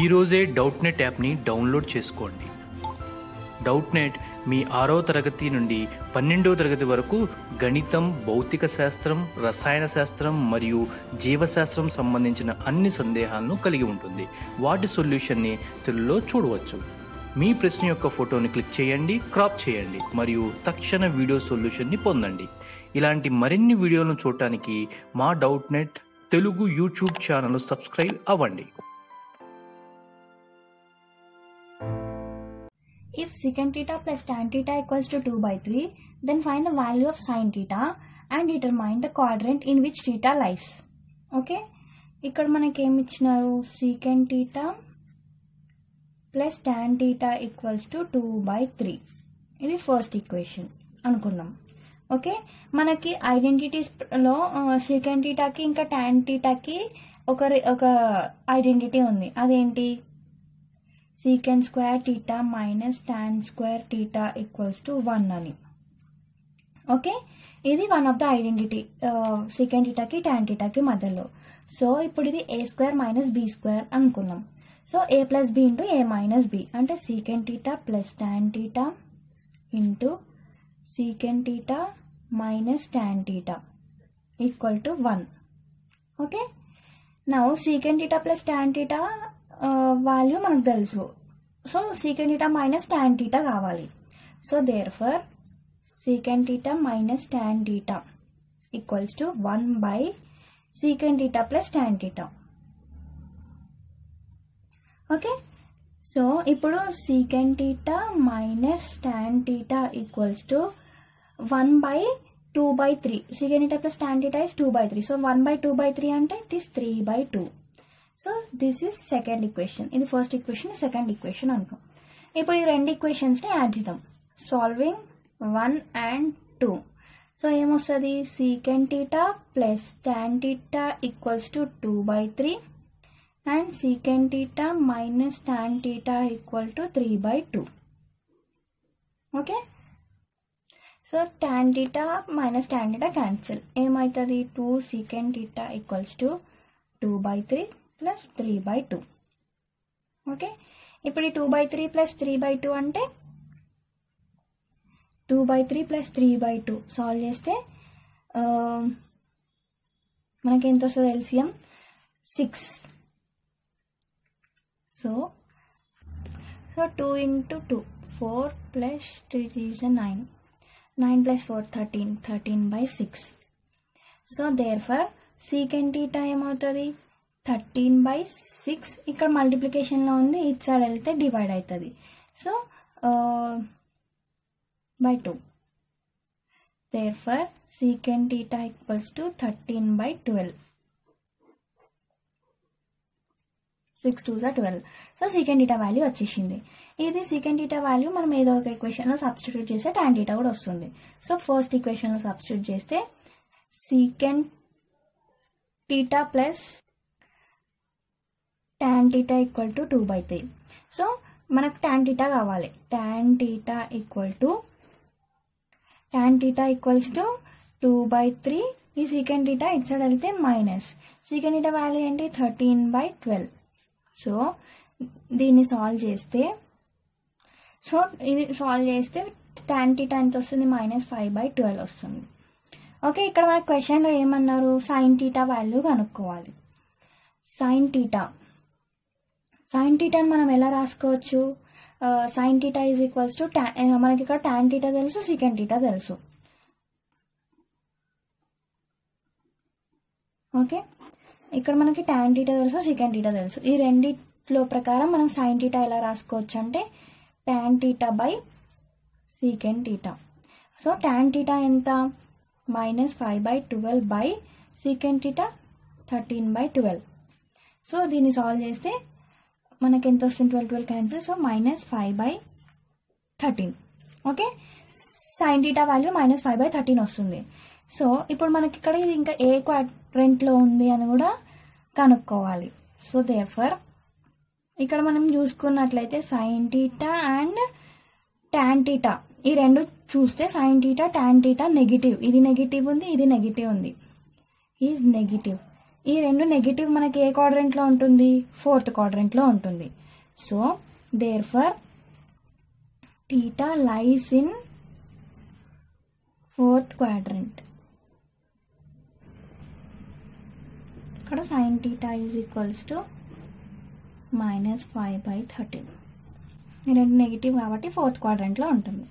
ఈరోజే డౌట్నెట్ యాప్ని డౌన్లోడ్ చేసుకోండి. డౌట్నెట్ మీ 6వ తరగతి నుండి 12వ తరగతి వరకు గణితం, భౌతిక శాస్త్రం, రసాయన శాస్త్రం మరియు జీవశాస్త్రం సంబంధించిన అన్ని సందేహాలను కలిగి ఉంటుంది. వాటి సొల్యూషన్ని తెలుగులో చూడవచ్చు. మీ ప్రశ్న యొక్క ఫోటోని క్లిక్ చేయండి, క్రాప్ చేయండి మరియు తక్షణ వీడియో సొల్యూషన్ని పొందండి. ఇలాంటి మరిన్ని వీడియోలను చూడటానికి మా Doubtnut Telugu YouTube channel subscribe అవ్వండి. If secant theta plus tan theta equals to 2/3, then find the value of sin theta and determine the quadrant in which theta lies. Okay, ఇక్కడ మనకి ఏమి ఇచ్చినారు, secant theta plus tan theta equals to 2/3. ఇది first equation అనుకుందాం. Okay, మనకి ఐడెంటిటీస్లో secant thetaకి ఇంకా tan thetaకి ఒక identity ఉంది. అదేంటి? secant square theta minus tan square theta equals to 1 అని. ఓకే, ఇది one of the identity secant theta కి tan theta కి మధ్యలో. సో ఇప్పుడు ఇది a square minus b square అనుకున్నాం. So a plus b into a minus b అంటే secant theta plus tan theta into secant theta minus tan theta equal to 1. Okay, now secant theta plus tan theta value మనకు తెలుసు. So secant theta minus tan theta కావాలి. So therefore secant theta minus tan theta equals to 1 by secant theta plus tan theta. Okay, so ఇప్పుడు secant theta minus tan theta equals to 1 by 2/3. secant theta plus tan theta is 2/3. So 1 by 2/3 అంటే it is 3/2. So this is second equation. ఇది first equation, second equation అనుకో. ఇప్పుడు ఈ రెండు ఈక్వేషన్స్ని add చేద్దాం. Solving 1 and 2. So ఏమొస్తుంది? secant theta plus tan theta equals to 2/3 and secant theta minus tan theta equal to 3/2. Okay, so tan theta minus tan theta cancel. ఏమవుతుంది? 2 secant theta equals to 2/3 plus 3/2. Okay, ఇప్పుడు ఈ 2/3 plus 3/2 అంటే 2/3 plus 3/2 solve చేస్తే మనకి ఎంత వస్తుంది? LCM 6. So 2 into 2 4 plus 3 is 9. 9 plus 4 13. 13/6. So therefore secant theta ఏమవుతుంది? 13/6. ఇక్కడ మల్టిప్లికేషన్లో ఉంది, ఇట్ సైడ్ వెళ్తే డివైడ్ అవుతుంది. So by 2. Therefore secant theta equals to 13/12. 6 2s are 12. So secant theta value వచ్చేసింది. ఇది secant theta వాల్యూ మనం ఏదో ఒక ఈక్వేషన్లో సబ్స్టిట్యూట్ చేస్తే tan theta కూడా వస్తుంది. సో ఫస్ట్ ఈక్వేషన్లో సబ్స్టిట్యూట్ చేస్తే secant theta plus tan theta equal to 2/3. So మనకు tan theta కావాలి. tan theta equal to tan theta equals to 2/3. ఈ secant theta ఇటు సైడ్ వెళ్తే మైనస్. secant theta వాల్యూ ఏంటి? 13/12. సో దీన్ని సాల్వ్ చేస్తే tan theta ఎంత వస్తుంది? -5/12 వస్తుంది. ఓకే, ఇక్కడ మన క్వశ్చన్లో ఏమన్నారు? sin theta వాల్యూ కనుక్కోవాలి. sin theta మనం ఎలా రాసుకోవచ్చు? sin theta is equals to మనకి ఇక్కడ tan theta తెలుసు, secant theta తెలుసు. ఓకే, ఇక్కడ మనకి tan theta తెలుసు, secant theta తెలుసు. ఈ రెండిట్లో ప్రకారం మనం sin theta ఎలా రాసుకోవచ్చు అంటే tan theta by secant theta. So tan theta ఎంత? -5/12 బై secant theta 13/12. సో దీన్ని సాల్వ్ చేస్తే మనకి ఎంత వస్తుంది? 12 cancel. So -5/13. Okay, sin theta value -5/13 వస్తుంది. సో ఇప్పుడు మనకి ఇక్కడ ఇది ఇంకా ఏ క్వాడ్రంట్లో ఉంది అని కూడా కనుక్కోవాలి. సో దేర్ఫోర్ ఇక్కడ మనం చూసుకున్నట్లయితే sin theta and tan theta ఈ రెండు చూస్తే sin theta tan theta negative. ఇది నెగిటివ్ ఉంది, ఇది నెగిటివ్ ఉంది. Is negative. ఈ రెండు నెగిటివ్ మనకి ఏ క్వాడ్రంట్లో ఉంటుంది? ఫోర్త్ క్వాడ్రంట్లో ఉంటుంది. So therefore theta lies in fourth quadrant. ఇక్కడ sine theta is equals to -5/13. ఈ రెండు నెగిటివ్ కాబట్టి ఫోర్త్ క్వాడ్రంట్లో ఉంటుంది.